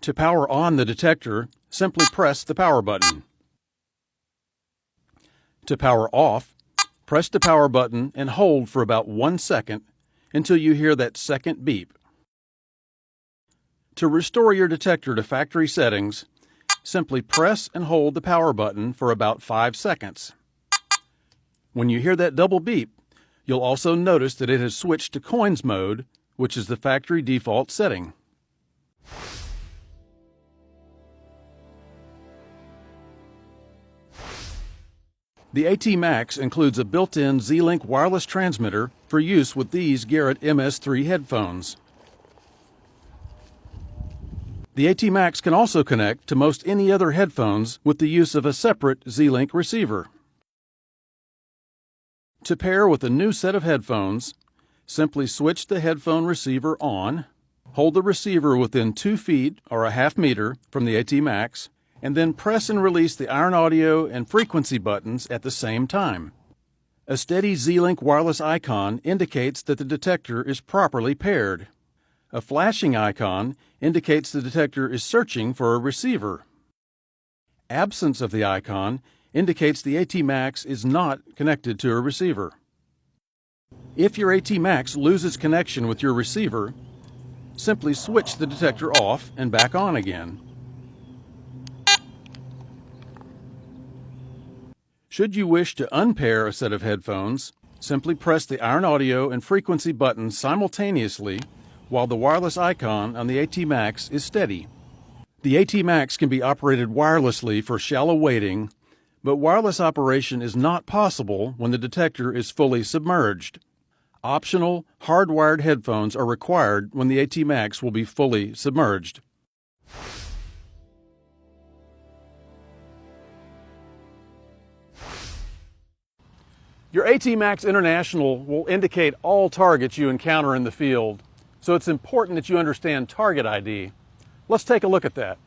To power on the detector, simply press the power button. To power off, press the power button and hold for about 1 second until you hear that second beep. To restore your detector to factory settings, simply press and hold the power button for about 5 seconds. When you hear that double beep, you'll also notice that it has switched to coins mode, which is the factory default setting. The AT-Max includes a built-in Z-Link wireless transmitter for use with these Garrett MS3 headphones. The AT-Max can also connect to most any other headphones with the use of a separate Z-Link receiver. To pair with a new set of headphones, simply switch the headphone receiver on, hold the receiver within 2 feet or a half meter from the AT-Max, and then press and release the iron audio and frequency buttons at the same time. A steady Z-Link wireless icon indicates that the detector is properly paired. A flashing icon indicates the detector is searching for a receiver. Absence of the icon indicates the AT-Max is not connected to a receiver. If your AT-Max loses connection with your receiver, simply switch the detector off and back on again. Should you wish to unpair a set of headphones, simply press the iron audio and frequency buttons simultaneously while the wireless icon on the AT-Max is steady. The AT-Max can be operated wirelessly for shallow wading, but wireless operation is not possible when the detector is fully submerged. Optional, hardwired headphones are required when the AT-Max will be fully submerged. Your AT-Max International will indicate all targets you encounter in the field, so it's important that you understand target ID. Let's take a look at that.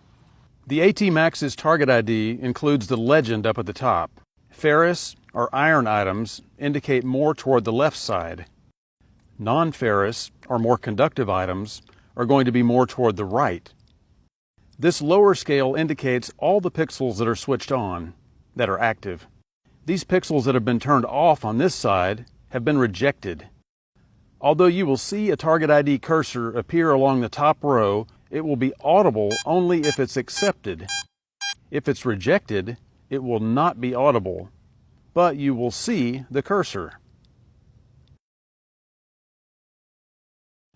The AT-Max's target ID includes the legend up at the top. Ferrous or iron items indicate more toward the left side. Non-ferrous or more conductive items are going to be more toward the right. This lower scale indicates all the pixels that are switched on, that are active. These pixels that have been turned off on this side have been rejected. Although you will see a target ID cursor appear along the top row, it will be audible only if it's accepted. If it's rejected, it will not be audible, but you will see the cursor.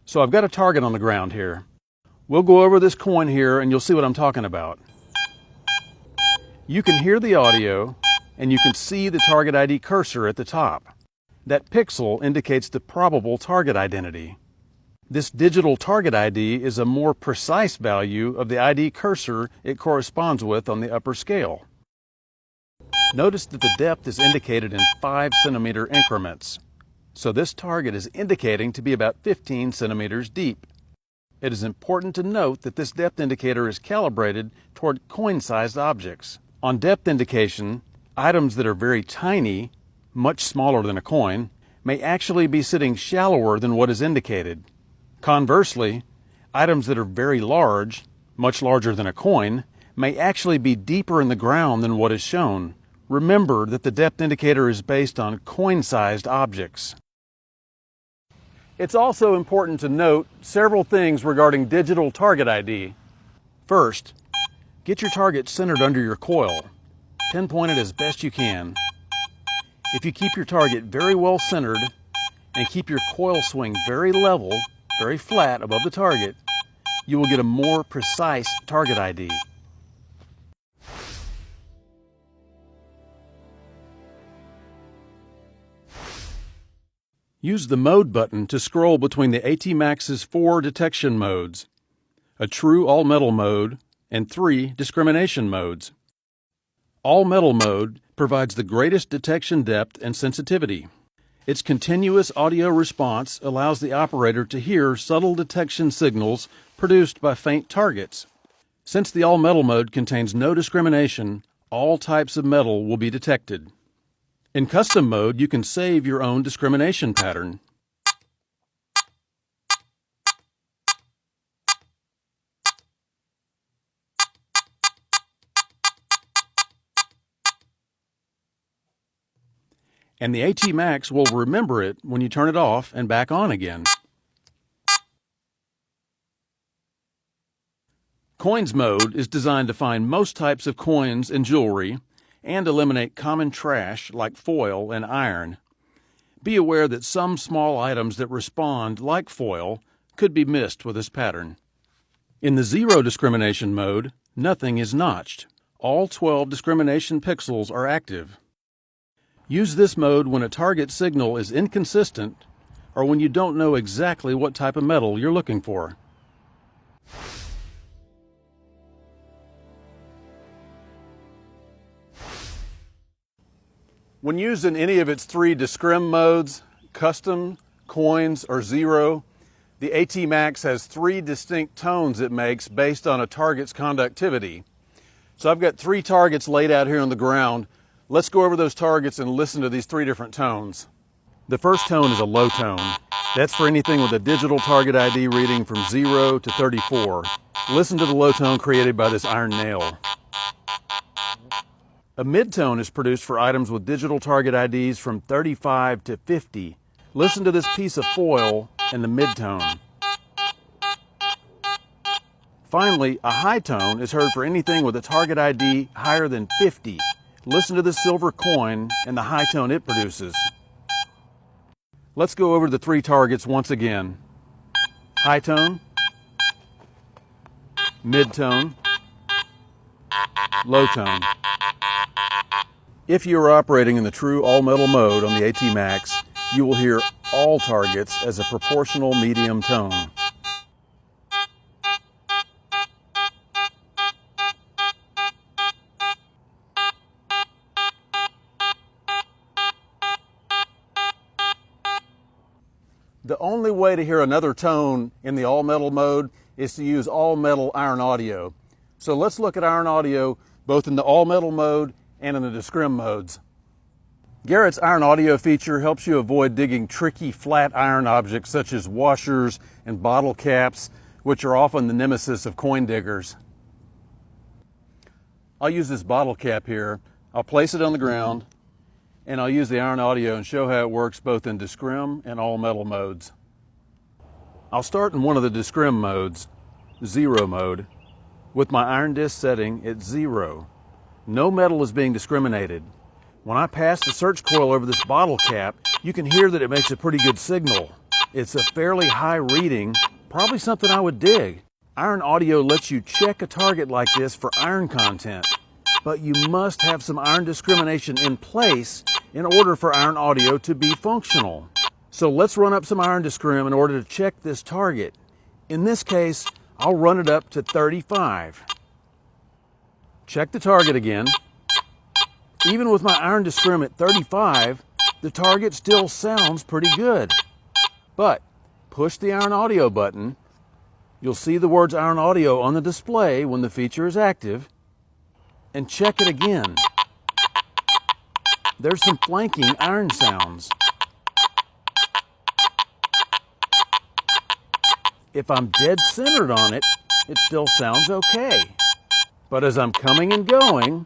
So I've got a target on the ground here. We'll go over this coin here and you'll see what I'm talking about. You can hear the audio and you can see the target ID cursor at the top. That pixel indicates the probable target identity. This digital target ID is a more precise value of the ID cursor it corresponds with on the upper scale. Notice that the depth is indicated in 5 centimeter increments. So this target is indicating to be about 15 centimeters deep. It is important to note that this depth indicator is calibrated toward coin-sized objects. On depth indication, items that are very tiny, much smaller than a coin, may actually be sitting shallower than what is indicated. Conversely, items that are very large, much larger than a coin, may actually be deeper in the ground than what is shown. Remember that the depth indicator is based on coin-sized objects. It's also important to note several things regarding digital target ID. First, get your target centered under your coil. Pinpoint it as best you can. If you keep your target very well centered and keep your coil swing very level, very flat above the target, you will get a more precise target ID. Use the Mode button to scroll between the AT-Max's 4 detection modes, a true all-metal mode, and 3 discrimination modes. All-metal mode provides the greatest detection depth and sensitivity. Its continuous audio response allows the operator to hear subtle detection signals produced by faint targets. Since the all-metal mode contains no discrimination, all types of metal will be detected. In custom mode, you can save your own discrimination pattern. And the AT Max will remember it when you turn it off and back on again. Coins mode is designed to find most types of coins and jewelry and eliminate common trash like foil and iron. Be aware that some small items that respond like foil could be missed with this pattern. In the zero discrimination mode, nothing is notched. All 12 discrimination pixels are active. Use this mode when a target signal is inconsistent or when you don't know exactly what type of metal you're looking for. When used in any of its three discrim modes, custom, coins, or zero, the AT Max has three distinct tones it makes based on a target's conductivity. So I've got three targets laid out here on the ground. Let's go over those targets and listen to these three different tones. The first tone is a low tone. That's for anything with a digital target ID reading from 0 to 34. Listen to the low tone created by this iron nail. A mid-tone is produced for items with digital target IDs from 35 to 50. Listen to this piece of foil and the mid-tone. Finally, a high tone is heard for anything with a target ID higher than 50. Listen to the silver coin and the high tone it produces. Let's go over the three targets once again. High tone, mid-tone, low tone. If you are operating in the true all-metal mode on the AT Max, you will hear all targets as a proportional medium tone. The only way to hear another tone in the all-metal mode is to use all-metal iron audio. So let's look at iron audio both in the all-metal mode and in the discrim modes. Garrett's iron audio feature helps you avoid digging tricky flat iron objects such as washers and bottle caps, which are often the nemesis of coin diggers. I'll use this bottle cap here. I'll place it on the ground, and I'll use the iron audio and show how it works both in discrim and all metal modes. I'll start in one of the discrim modes, zero mode, with my iron disc setting at 0. No metal is being discriminated. When I pass the search coil over this bottle cap, you can hear that it makes a pretty good signal. It's a fairly high reading, probably something I would dig. Iron audio lets you check a target like this for iron content, but you must have some iron discrimination in place in order for iron audio to be functional. So let's run up some iron discrim in order to check this target. In this case, I'll run it up to 35. Check the target again. Even with my iron discrim at 35, the target still sounds pretty good. But push the iron audio button. You'll see the words iron audio on the display when the feature is active. And check it again. There's some flanking iron sounds. If I'm dead centered on it, it still sounds okay. But as I'm coming and going,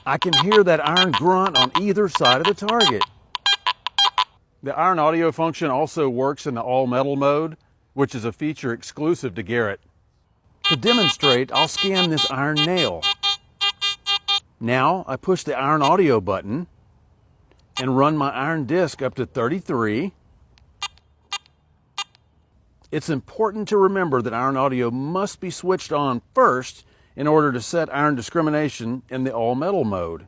I can hear that iron grunt on either side of the target. The iron audio function also works in the all-metal mode, which is a feature exclusive to Garrett. To demonstrate, I'll scan this iron nail. Now I push the iron audio button and run my iron disc up to 33. It's important to remember that iron audio must be switched on first in order to set iron discrimination in the all-metal mode.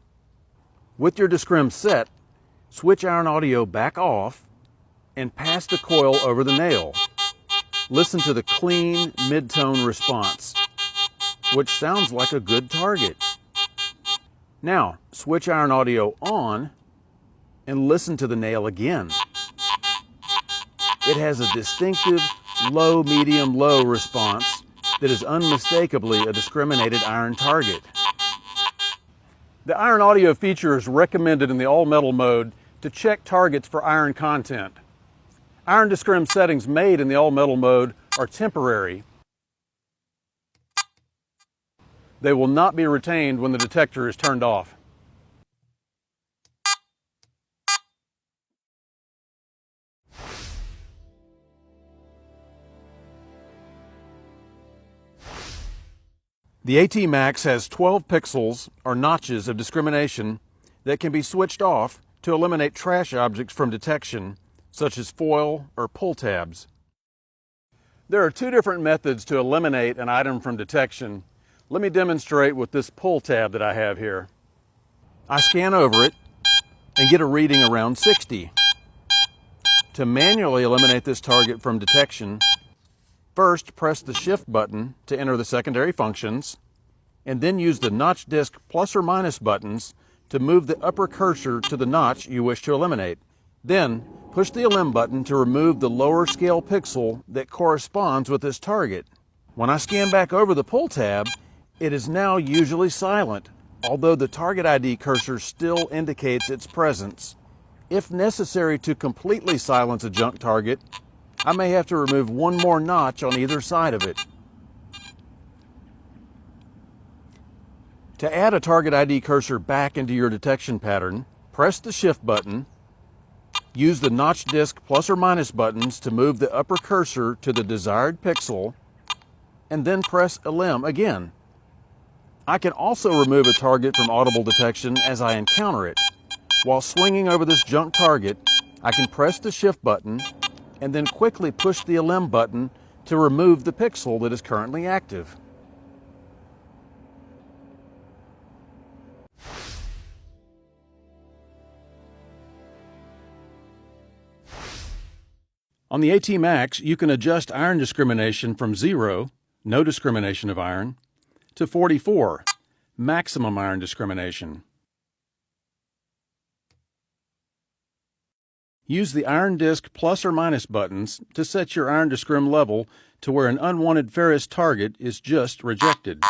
With your discrim set, switch iron audio back off and pass the coil over the nail. Listen to the clean mid-tone response, which sounds like a good target. Now, switch iron audio on and listen to the nail again. It has a distinctive low, medium, low response that is unmistakably a discriminated iron target. The iron audio feature is recommended in the all-metal mode to check targets for iron content. Iron discrim settings made in the all-metal mode are temporary. They will not be retained when the detector is turned off. The AT Max has 12 pixels or notches of discrimination that can be switched off to eliminate trash objects from detection, such as foil or pull tabs. There are two different methods to eliminate an item from detection. Let me demonstrate with this pull tab that I have here. I scan over it and get a reading around 60. To manually eliminate this target from detection, first press the Shift button to enter the secondary functions, and then use the notch disk plus or minus buttons to move the upper cursor to the notch you wish to eliminate. Then, push the Elim button to remove the lower scale pixel that corresponds with this target. When I scan back over the pull tab, it is now usually silent, although the target ID cursor still indicates its presence. If necessary to completely silence a junk target, I may have to remove one more notch on either side of it. To add a target ID cursor back into your detection pattern, press the Shift button, use the notch disk plus or minus buttons to move the upper cursor to the desired pixel, and then press Elim again. I can also remove a target from audible detection as I encounter it. While swinging over this junk target, I can press the Shift button and then quickly push the Elim button to remove the pixel that is currently active. On the AT Max, you can adjust iron discrimination from 0, no discrimination of iron, to 44, maximum iron discrimination. Use the iron disk plus or minus buttons to set your iron discrim level to where an unwanted ferrous target is just rejected.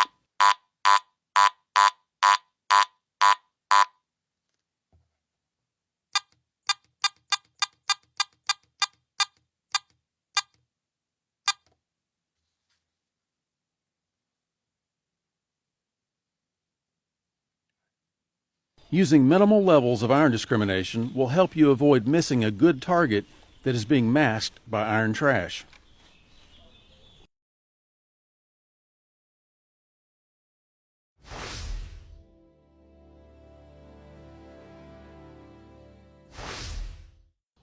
Using minimal levels of iron discrimination will help you avoid missing a good target that is being masked by iron trash.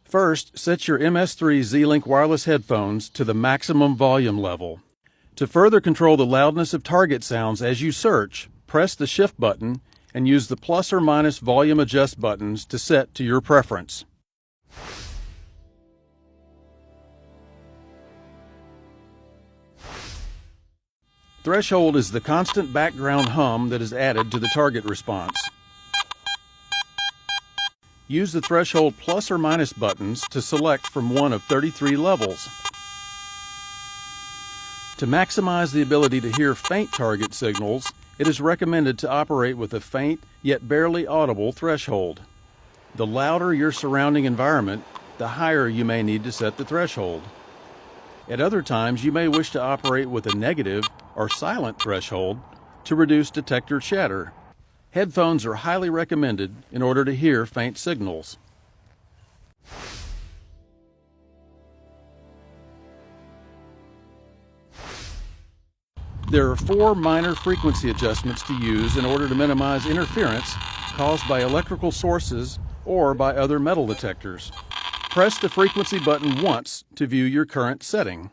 First, set your MS3 Z-Link wireless headphones to the maximum volume level. To further control the loudness of target sounds as you search, press the Shift button and use the plus or minus volume adjust buttons to set to your preference. Threshold is the constant background hum that is added to the target response. Use the threshold plus or minus buttons to select from one of 33 levels. To maximize the ability to hear faint target signals, it is recommended to operate with a faint yet barely audible threshold. The louder your surrounding environment, the higher you may need to set the threshold. At other times, you may wish to operate with a negative or silent threshold to reduce detector chatter. Headphones are highly recommended in order to hear faint signals. There are 4 minor frequency adjustments to use in order to minimize interference caused by electrical sources or by other metal detectors. Press the frequency button once to view your current setting.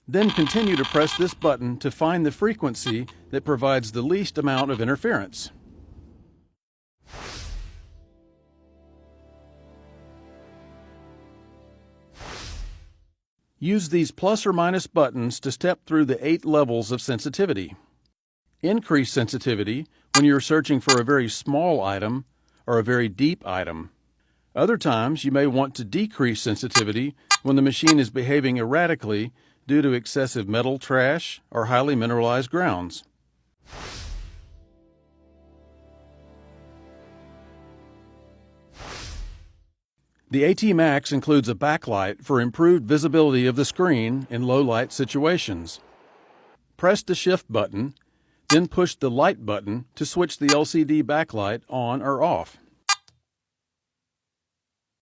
Then continue to press this button to find the frequency that provides the least amount of interference. Use these plus or minus buttons to step through the 8 levels of sensitivity. Increase sensitivity when you're searching for a very small item or a very deep item. Other times you may want to decrease sensitivity when the machine is behaving erratically due to excessive metal trash or highly mineralized grounds. The AT Max includes a backlight for improved visibility of the screen in low light situations. Press the Shift button, then push the Light button to switch the LCD backlight on or off.